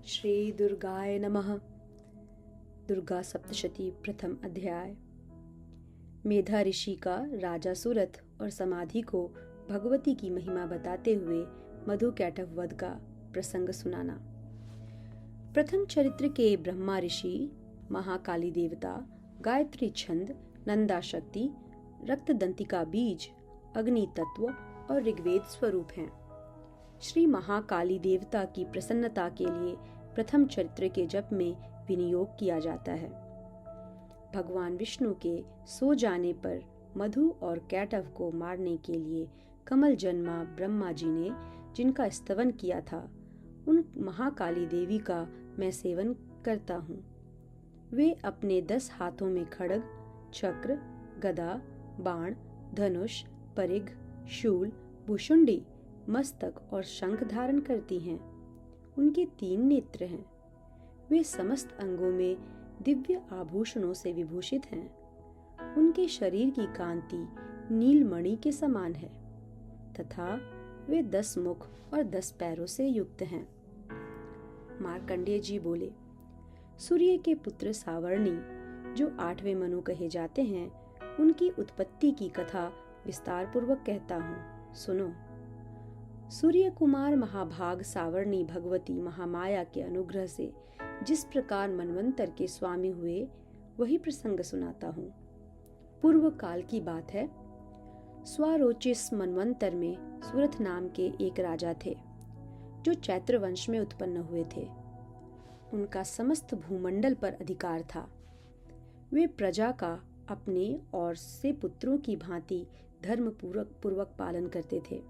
श्री दुर्गाय नमः। दुर्गा सप्तशती प्रथम अध्याय। मेधा ऋषि का राजा सुरथ और समाधि को भगवती की महिमा बताते हुए मधु कैटभ वध का प्रसंग सुनाना। प्रथम चरित्र के ब्रह्मा ऋषि, महाकाली देवता, गायत्री छंद, नंदा शक्ति, रक्तदंतिका बीज, अग्नि तत्व और ऋग्वेद स्वरूप हैं। श्री महाकाली देवता की प्रसन्नता के लिए प्रथम चरित्र के जप में विनियोग किया जाता है। भगवान विष्णु के सो जाने पर मधु और कैटभ को मारने के लिए कमल जन्मा ब्रह्मा जी ने जिनका स्तवन किया था, उन महाकाली देवी का मैं सेवन करता हूँ। वे अपने 10 हाथों में खड्ग, चक्र, गदा, बाण, धनुष, परिघ, शूल, भुशुंडी, मस्तक और शंख धारण करती हैं। उनके 3 नेत्र हैं। वे समस्त अंगों में दिव्य आभूषणों से विभूषित हैं। उनके शरीर की कांति नीलमणि के समान है तथा वे 10 मुख और 10 पैरों से युक्त हैं। मार्कंडेय जी बोले, सूर्य के पुत्र सावर्णी, जो 8वें मनु कहे जाते हैं, उनकी उत्पत्ति की कथा विस्तार पूर्वक कहता हूँ, सुनो। सूर्य कुमार महाभाग सावर्णी भगवती महामाया के अनुग्रह से जिस प्रकार मनवंतर के स्वामी हुए, वही प्रसंग सुनाता हूँ। पूर्व काल की बात है। स्वारोचिस मनवंतर में सुरथ नाम के एक राजा थे, जो चैत्र वंश में उत्पन्न हुए थे। उनका समस्त भूमंडल पर अधिकार था। वे प्रजा का अपने और से पुत्रों की भांति धर्म पूर्वक पालन करते थे।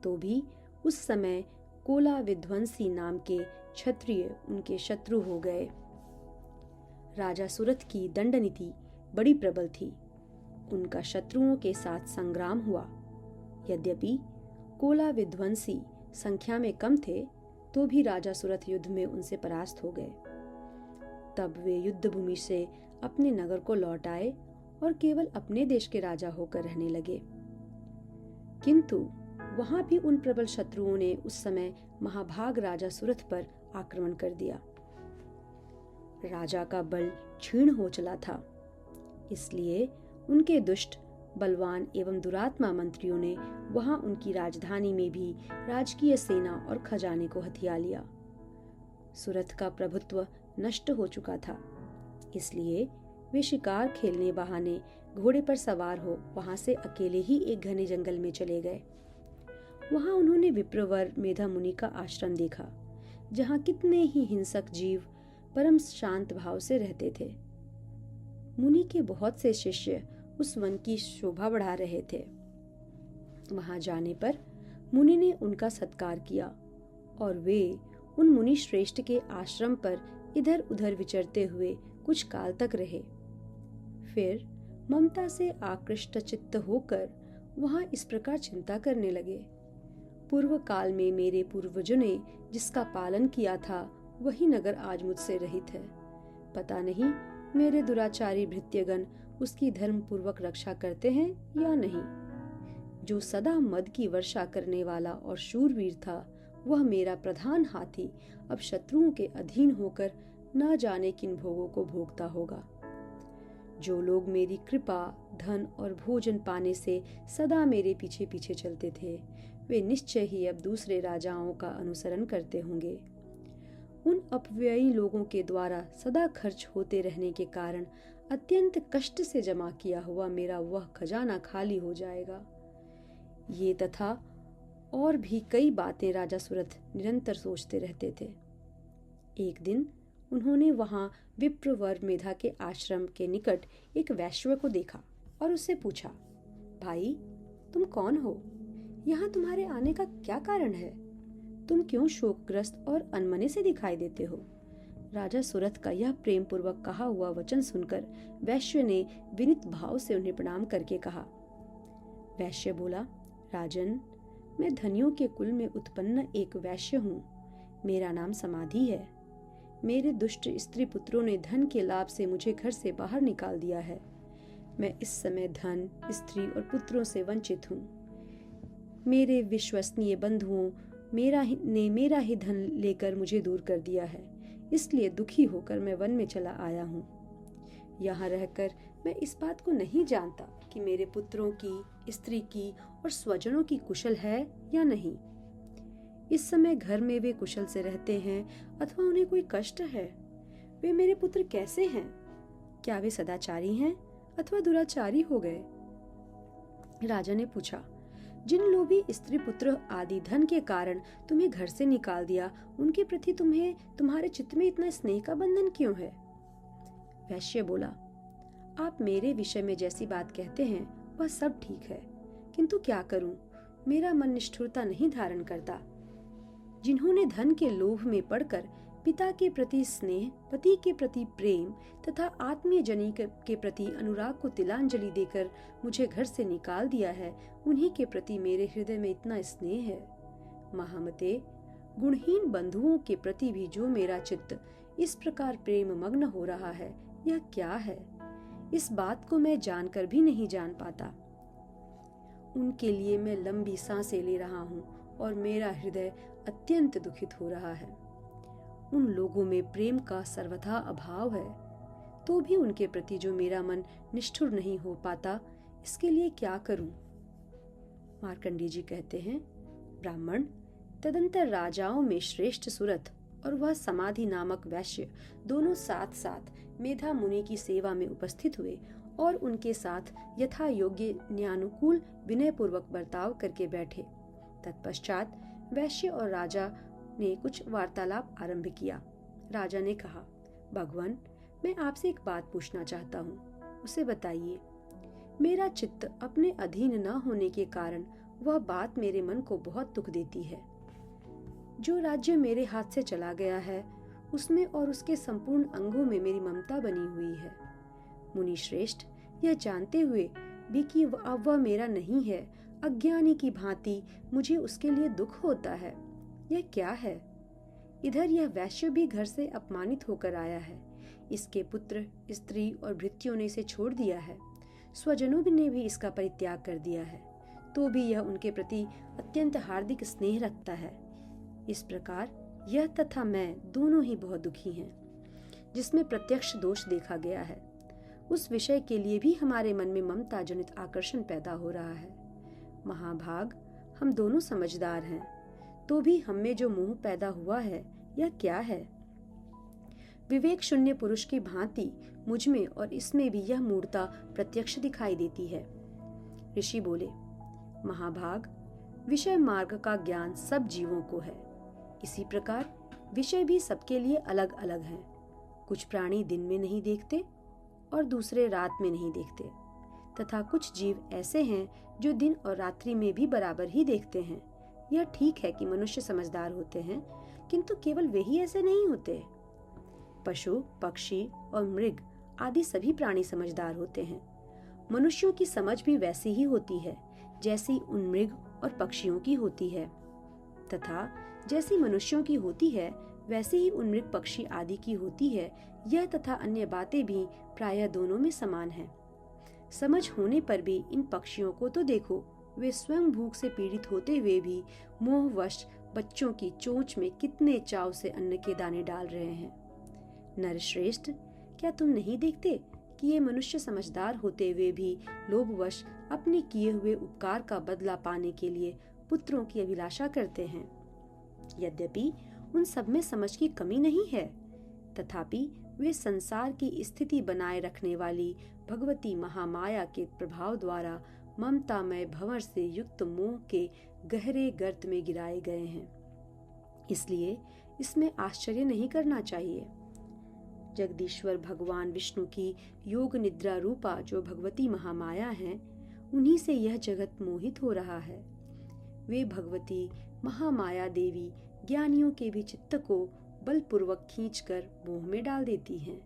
तो भी उस समय कोला विध्वंसी नाम के क्षत्रिय उनके शत्रु हो गए। राजा सुरथ की दंड नीति बड़ी प्रबल थी। उनका शत्रुओं के साथ संग्राम हुआ। यद्यपि कोला विध्वंसी संख्या में कम थे, तो भी राजा सुरथ युद्ध में उनसे परास्त हो गए। तब वे युद्ध भूमि से अपने नगर को लौट आए और केवल अपने देश के राजा होकर रहने लगे। किंतु वहां भी उन प्रबल शत्रुओं ने उस समय महाभाग राजा सुरथ पर आक्रमण कर दिया। राजा का बल क्षीण हो चला था, इसलिए उनके दुष्ट, बलवान एवं दुरात्मा मंत्रियों ने वहां उनकी राजधानी में भी राजकीय सेना और खजाने को हथिया लिया। सुरथ का प्रभुत्व नष्ट हो चुका था, इसलिए वे शिकार खेलने बहाने घोड़े पर सवार हो वहां से अकेले ही एक घने जंगल में चले गए। वहां उन्होंने विप्रवर मेधा मुनि का आश्रम देखा, जहां कितने ही हिंसक जीव परम शांत भाव से रहते थे। मुनि के बहुत से शिष्य उस वन की शोभा बढ़ा रहे थे। वहां जाने पर मुनि ने उनका सत्कार किया और वे उन मुनि श्रेष्ठ के आश्रम पर इधर उधर विचरते हुए कुछ काल तक रहे। फिर ममता से आकृष्ट चित्त होकर वहां इस प्रकार चिंता करने लगे, पूर्व काल में मेरे पूर्वजों ने जिसका पालन किया था, वही नगर आज मुझसे रहित है। पता नहीं मेरे दुराचारी भृत्यगण उसकी धर्म पूर्वक रक्षा करते हैं या नहीं। जो सदा मद की वर्षा करने वाला और शूरवीर था, वह मेरा प्रधान हाथी अब शत्रुओं के अधीन होकर न जाने किन भोगों को भोगता होगा। जो लोग मेरी कृपा, धन और भोजन पाने से सदा मेरे पीछे पीछे चलते थे, वे निश्चय ही अब दूसरे राजाओं का अनुसरण करते होंगे। उन अपव्ययी लोगों के द्वारा सदा खर्च होते रहने के कारण अत्यंत कष्ट से जमा किया हुआ मेरा वह खजाना खाली हो जाएगा। ये तथा और भी कई बातें राजा सुरथ निरंतर सोचते रहते थे। एक दिन उन्होंने वहां विप्रवर मेधा के आश्रम के निकट एक वैश्य को देखा और उससे पूछा, भाई, तुम कौन हो? यहाँ तुम्हारे आने का क्या कारण है? तुम क्यों शोकग्रस्त और अनमने से दिखाई देते हो? राजा सुरथ का यह प्रेम पूर्वक कहा हुआ वचन सुनकर वैश्य ने विनीत भाव से उन्हें प्रणाम करके कहा। वैश्य बोला, राजन, मैं धनियों के कुल में उत्पन्न एक वैश्य हूँ। मेरा नाम समाधि है। मेरे दुष्ट स्त्री पुत्रों ने धन के लाभ से मुझे घर से बाहर निकाल दिया है। मैं इस समय धन, स्त्री और पुत्रों से वंचित हूँ। मेरे विश्वसनीय बंधुओं मेरा ही धन लेकर मुझे दूर कर दिया है, इसलिए दुखी होकर मैं वन में चला आया हूँ। यहाँ रहकर मैं इस बात को नहीं जानता कि मेरे पुत्रों की, स्त्री की और स्वजनों की कुशल है या नहीं। इस समय घर में वे कुशल से रहते हैं अथवा उन्हें कोई कष्ट है? वे मेरे पुत्र कैसे हैं? क्या वे सदाचारी हैं अथवा दुराचारी हो गए? राजा ने पूछा, जिन लोभी स्त्री पुत्र आदि धन के कारण तुम्हें घर से निकाल दिया, उनके प्रति तुम्हारे चित्त में इतना स्नेह का बंधन क्यों है? वैश्य बोला, आप मेरे विषय में जैसी बात कहते हैं वह सब ठीक है, किंतु क्या करूं, मेरा मन निष्ठुरता नहीं धारण करता। जिन्होंने धन के लोभ में पड़कर पिता के प्रति स्नेह, पति के प्रति प्रेम तथा आत्मीय जनी के प्रति अनुराग को तिलांजलि देकर मुझे घर से निकाल दिया है, उन्हीं के प्रति मेरे हृदय में इतना स्नेह है। महामते, गुणहीन बंधुओं के प्रति भी जो मेरा चित्त इस प्रकार प्रेम मग्न हो रहा है, यह क्या है? इस बात को मैं जानकर भी नहीं जान पाता। उनके लिए मैं लंबी सांसें ले रहा हूँ और मेरा हृदय अत्यंत दुखित हो रहा है। उन लोगों में प्रेम का सर्वथा अभाव है, तो भी उनके प्रति जो मेरा मन निष्ठुर नहीं हो पाता, इसके लिए क्या करूं? मार्कंडेय जी कहते हैं, ब्राह्मण, तदंतर राजाओं में श्रेष्ठ सुरथ और वह समाधि नामक वैश्य दोनों साथ साथ मेधा मुनि की सेवा में उपस्थित हुए और उनके साथ यथा योग्य न्यानुकूल विनय पूर्वक बर्ताव करके बैठे। तत्पश्चात वैश्य और राजा ने कुछ वार्तालाप आरंभ किया। राजा ने कहा, भगवान, मैं आपसे एक बात पूछना चाहता हूँ, उसे बताइए। मेरा चित्त अपने अधीन न होने के कारण वह बात मेरे मन को बहुत दुख देती है। जो राज्य मेरे हाथ से चला गया है, उसमें और उसके संपूर्ण अंगों में मेरी ममता बनी हुई है। मुनि श्रेष्ठ, यह जानते हुए भी कि अब वह मेरा नहीं है, अज्ञानी की भांति मुझे उसके लिए दुख होता है। यह क्या है? इधर यह वैश्य भी घर से अपमानित होकर आया है। इसके पुत्र, स्त्री और भृत्यों ने इसे छोड़ दिया है। स्वजनों ने भी इसका परित्याग कर दिया है, तो भी यह उनके प्रति अत्यंत हार्दिक स्नेह रखता है। इस प्रकार यह तथा मैं दोनों ही बहुत दुखी हैं। जिसमें प्रत्यक्ष दोष देखा गया है, उस विषय के लिए भी हमारे मन में ममता जनित आकर्षण पैदा हो रहा है। महाभाग, हम दोनों समझदार हैं, तो भी हम में जो मोह पैदा हुआ है, यह क्या है? विवेक शून्य पुरुष की भांति मुझ में और इसमें भी यह मूढ़ता प्रत्यक्ष दिखाई देती है। ऋषि बोले, महाभाग, विषय मार्ग का ज्ञान सब जीवों को है। इसी प्रकार विषय भी सबके लिए अलग अलग हैं। कुछ प्राणी दिन में नहीं देखते और दूसरे रात में नहीं देखते, तथा कुछ जीव ऐसे हैं जो दिन और रात्रि में भी बराबर ही देखते हैं। यह ठीक है कि मनुष्य समझदार होते हैं, किंतु केवल वे ही ऐसे नहीं होते। पशु, पक्षी और मृग आदि सभी प्राणी समझदार होते हैं। मनुष्यों की समझ भी वैसी ही होती है जैसी उन मृग और पक्षियों की होती है, तथा जैसी मनुष्यों की होती है वैसे ही उन मृग पक्षी आदि की होती है। यह तथा अन्य बातें भी प्रायः दोनों में समान हैं। समझ होने पर भी इन पक्षियों को तो देखो, वे स्वयं भूख से पीड़ित होते हुए भी मोहवश बच्चों की चोंच में कितने चाव से अन्न के दाने डाल रहे हैं। नरश्रेष्ठ, क्या तुम नहीं देखते कि ये मनुष्य समझदार होते हुए भी लोभवश अपने किए हुए उपकार का बदला पाने के लिए पुत्रों की अभिलाषा करते हैं? यद्यपि उन सब में समझ की कमी नहीं है, तथापि वे संसार की स्थिति बनाए रखने वाली भगवती महामाया के प्रभाव द्वारा ममतामय भंवर से युक्त मोह के गहरे गर्त में गिराए गए हैं। इसलिए इसमें आश्चर्य नहीं करना चाहिए। जगदीश्वर भगवान विष्णु की योग निद्रा रूपा जो भगवती महामाया हैं, उन्हीं से यह जगत मोहित हो रहा है। वे भगवती महामाया देवी ज्ञानियों के भी चित्त को बलपूर्वक खींचकर मोह में डाल देती हैं।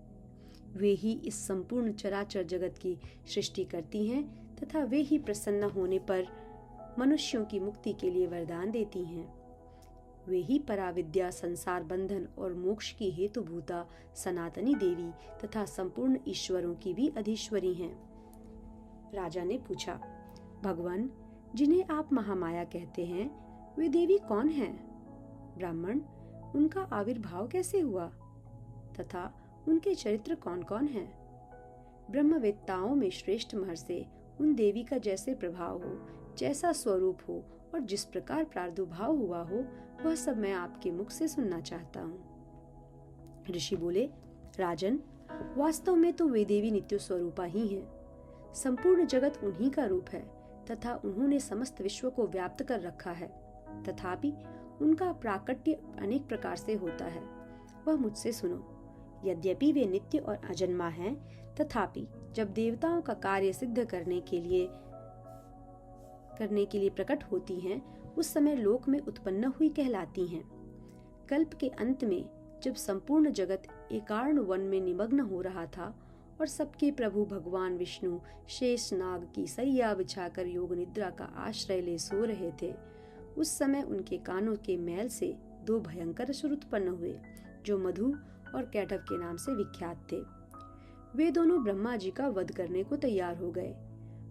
वे ही इस संपूर्ण चराचर जगत की सृष्टि करती हैं तथा वे ही प्रसन्न होने पर मनुष्यों की मुक्ति के लिए वरदान देती हैं। वे ही पराविद्या, संसार बंधन और मोक्ष की हेतुभूता सनातनी देवी तथा संपूर्ण ईश्वरों की भी अधीश्वरी हैं। राजा ने पूछा, भगवान, जिन्हें आप महामाया कहते हैं, वे देवी कौन हैं? ब्राह्मण, उनका आविर्भाव कैसे हुआ तथा उनके चरित्र कौन कौन हैं? ब्रह्मवेत्ताओं में श्रेष्ठ महर्षि उन देवी का जैसे प्रभाव हो, जैसा स्वरूप हो और जिस प्रकार प्रादुर्भाव हुआ हो, वह सब मैं आपके मुख से सुनना चाहता हूँ। ऋषि बोले, राजन, वास्तव में तो वे देवी नित्य स्वरूपा ही हैं। संपूर्ण जगत उन्हीं का रूप है तथा उन्होंने समस्त विश्व को व्याप्त कर रखा है। तथापि उनका प्राकट्य अनेक प्रकार से होता है, वह मुझसे सुनो। यद्यपि वे नित्य और अजन्मा हैं, तथापि जब देवताओं का कार्य सिद्ध करने के लिए प्रकट होती हैं, उस समय लोक में उत्पन्न हुई कहलाती हैं। कल्प के अंत में जब संपूर्ण जगत एकार्ण वन में निमग्न हो रहा था और सबके प्रभु भगवान विष्णु शेष नाग की सैया बिछाकर योग निद्रा का आश्रय ले सो रहे थे, उस समय उनके कानों के मैल से 2 भयंकर असुर उत्पन्न हुए, जो मधु और कैटव के नाम से विख्यात थे। वे दोनों ब्रह्मा जी का वध करने को तैयार हो गए।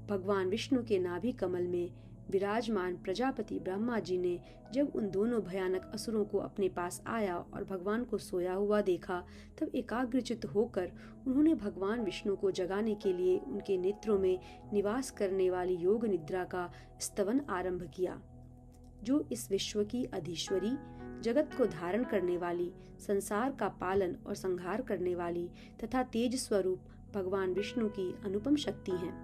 भगवान विष्णु के नाभि कमल में विराजमान प्रजापति ब्रह्मा जी ने जब उन दोनों भयानक असुरों को अपने पास आया और भगवान को सोया हुआ देखा, तब एकाग्रचित्त होकर उन्होंने भगवान विष्णु को जगाने के लिए उनके नेत्रों में निवास करने वाली योग निद्रा का स्तवन आरंभ किया, जो इस विश्व की अधीश्वरी, जगत को धारण करने वाली, संसार का पालन और संहार करने वाली तथा तेज स्वरूप भगवान विष्णु की अनुपम शक्ति हैं।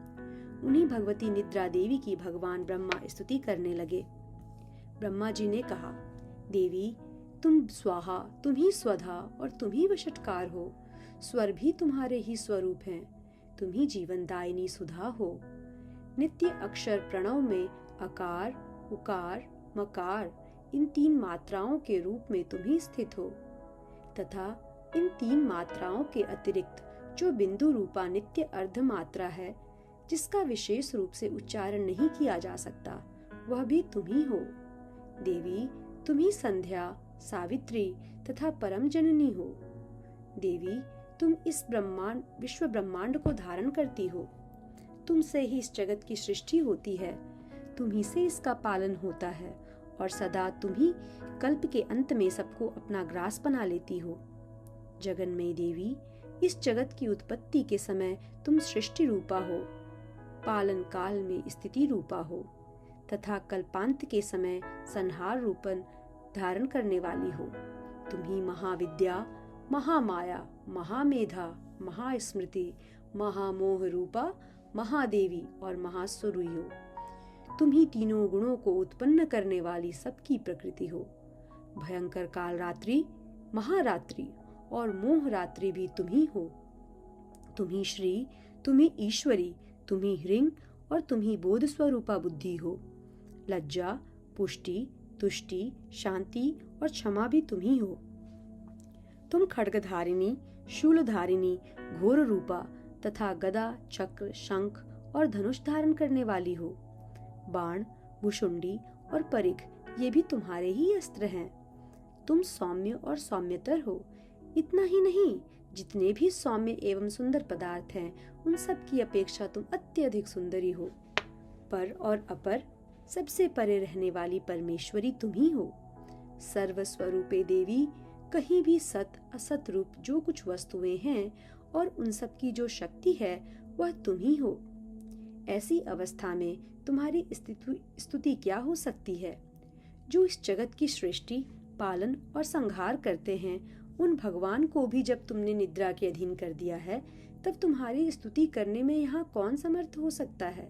उन्हीं भगवती निद्रा देवी की भगवान ब्रह्मा स्तुति करने लगे। ब्रह्मा जी ने कहा, देवी, तुम स्वाहा, तुम ही स्वधा और तुम ही वषटकार हो। स्वर भी तुम्हारे ही स्वरूप हैं। तुम ही जीवन दायिनी सुधा हो। नित्य अक्षर प्रणव में अकार, उकार, मकार, इन 3 मात्राओं के रूप में तुम ही स्थित हो तथा इन 3 मात्राओं के अतिरिक्त जो बिंदु रूपा नित्य अर्ध मात्रा है, जिसका विशेष रूप से उच्चारण नहीं किया जा सकता, वह भी तुम ही हो। देवी, तुम ही संध्या, सावित्री तथा परम जननी हो। देवी, तुम इस विश्व ब्रह्मांड को धारण करती हो। तुमसे ही इस जगत की सृष्टि होती है, तुम ही से इसका पालन होता है और सदा तुम ही कल्प के अंत में सबको अपना ग्रास बना लेती हो। जगन्मयी देवी, इस जगत की उत्पत्ति के समय तुम सृष्टि रूपा हो, पालन काल में स्थिति रूपा हो तथा कल्पांत के समय संहार रूपन धारण करने वाली हो। तुम ही महाविद्या, महामाया, महामेधा, महास्मृति, महामोह रूपा, महादेवी और महासुरी हो। तुम ही तीनों गुणों को उत्पन्न करने वाली सबकी प्रकृति हो। भयंकर काल रात्रि, महारात्रि और मोह रात्रि भी तुम ही हो। तुम ही श्री, तुम ही ईश्वरी, तुम ही ह्रीं और तुम ही बोध स्वरूपा बुद्धि हो। लज्जा, पुष्टि, तुष्टि, शांति और क्षमा भी तुम ही हो। तुम खड्गधारिणी, शूलधारिणी, घोर रूपा तथा गदा, चक्र, शंख और धनुष धारण करने वाली हो। बाण, भुशुंडी और परिघ, ये भी तुम्हारे ही अस्त्र हैं। तुम सौम्य और सौम्यतर हो। इतना ही नहीं, जितने भी सौम्य एवं सुंदर पदार्थ हैं, उन सब की अपेक्षा तुम अत्यधिक सुंदरी हो। पर और अपर, सबसे परे रहने वाली परमेश्वरी तुम ही हो। सर्वस्वरूपे देवी, कहीं भी सत असत रूप जो कुछ वस्तुएं हैं और उन सब की जो शक्ति है, वह तुम ही हो। ऐसी अवस्था में तुम्हारी स्तुति क्या हो सकती है? जो इस जगत की सृष्टि, पालन और संहार करते हैं, उन भगवान को भी जब तुमने निद्रा के अधीन कर दिया है, तब तुम्हारी स्तुति करने में यहाँ कौन समर्थ हो सकता है?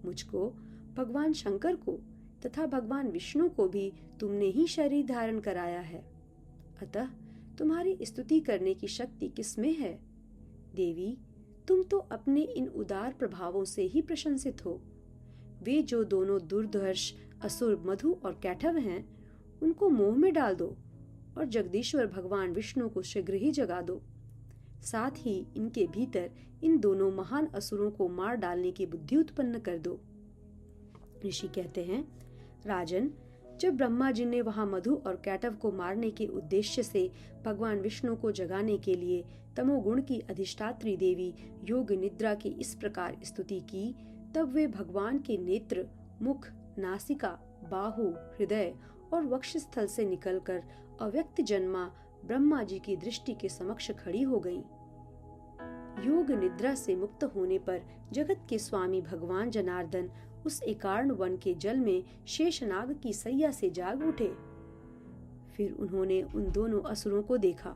मुझको, भगवान शंकर को तथा भगवान विष्णु को भी तुमने ही शरीर धारण कराया है। अतः तुम्हारी स्तुति करने की शक्ति किसमें है? देवी, तुम तो अपने इन उदार प्रभावों से ही प्रशंसित हो। वे जो दोनों दुर्धर्ष असुर मधु और कैटव हैं, उनको मोह में डाल दो और जगदीश्वर भगवान विष्णु को शीघ्र ही जगा दो। साथ ही इनके भीतर इन दोनों महान असुरों को मार डालने की बुद्धि उत्पन्न कर दो। ऋषि कहते हैं, राजन, जब ब्रह्मा जी ने वहां मधु और कैटव को मारने के उद्देश्य से भगवान विष्णु को जगाने के लिए तमोगुण की अधिष्ठात्री देवी योग निद्रा की इस प्रकार स्तुति की, तब वे भगवान के नेत्र, मुख, नासिका, बाहु, हृदय और वक्षस्थल से निकलकर अव्यक्त जन्मा ब्रह्मा जी की दृष्टि के समक्ष खड़ी हो गईं। योग निद्रा से मुक्त होने पर जगत के स्वामी भगवान जनार्दन उस एकार्ण वन के जल में शेषनाग की सैया से जाग उठे। फिर उन्होंने उन दोनों असुरों को देखा।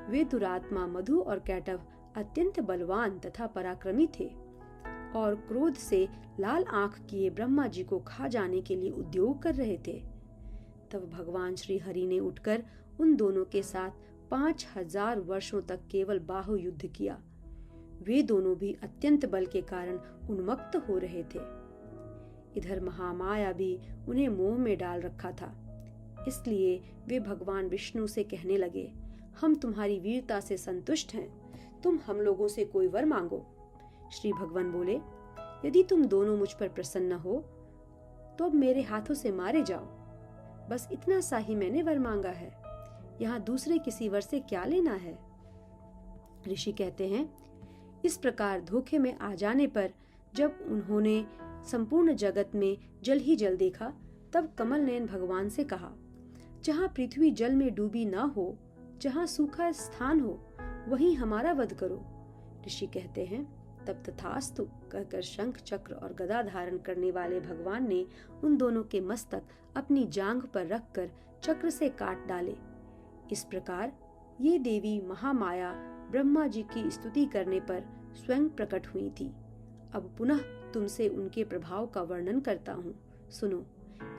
वे दुरात्मा मधु और कैटव अत्यंत बलवान तथा पराक्रमी थे और क्रोध से लाल आंख किए ब्रह्मा जी को खा जाने के लिए उद्योग कर रहे थे। तब भगवान श्री हरि ने उठकर उन दोनों के साथ 5000 वर्षों तक केवल बाहु युद्ध किया। वे दोनों भी अत्यंत बल के कारण उन्मत्त हो रहे थे। इधर महामाया भी उन्हें मोह में डाल रखा था। इसलिए वे भगवान विष्णु से कहने लगे, हम तुम्हारी वीरता से संतुष्ट हैं, तुम हम लोगों से कोई वर मांगो। श्री भगवान बोले, यदि तुम दोनों मुझ पर प्रसन्न हो तो अब मेरे हाथों से मारे जाओ। बस इतना सा ही मैंने वर मांगा है, यहाँ दूसरे किसी वर से क्या लेना है। ऋषि कहते हैं, इस प्रकार धोखे में आ जाने पर जब उन्होंने संपूर्ण जगत में जल ही जल देखा, तब कमल नयन भगवान से कहा, जहाँ पृथ्वी जल में डूबी न हो, जहाँ सूखा स्थान हो, वहीं हमारा वध करो। ऋषि कहते हैं, तब तथास्तु कहकर शंख चक्र और गदा धारण करने वाले भगवान ने उन दोनों के मस्तक अपनी जांघ पर रखकर चक्र से काट डाले। इस प्रकार ये देवी महामाया ब्रह्मा जी की स्तुति करने पर स्वयं प्रकट हुई थी। अब पुनः तुमसे उनके प्रभाव का वर्णन करता हूँ, सुनो।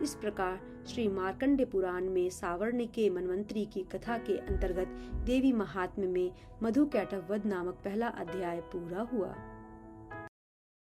इस प्रकार श्री मार्कंडे पुराण में सावर्णिक के मनवंतरी की कथा के अंतर्गत देवी महात्म्य में मधु कैटव वध नामक पहला अध्याय पूरा हुआ।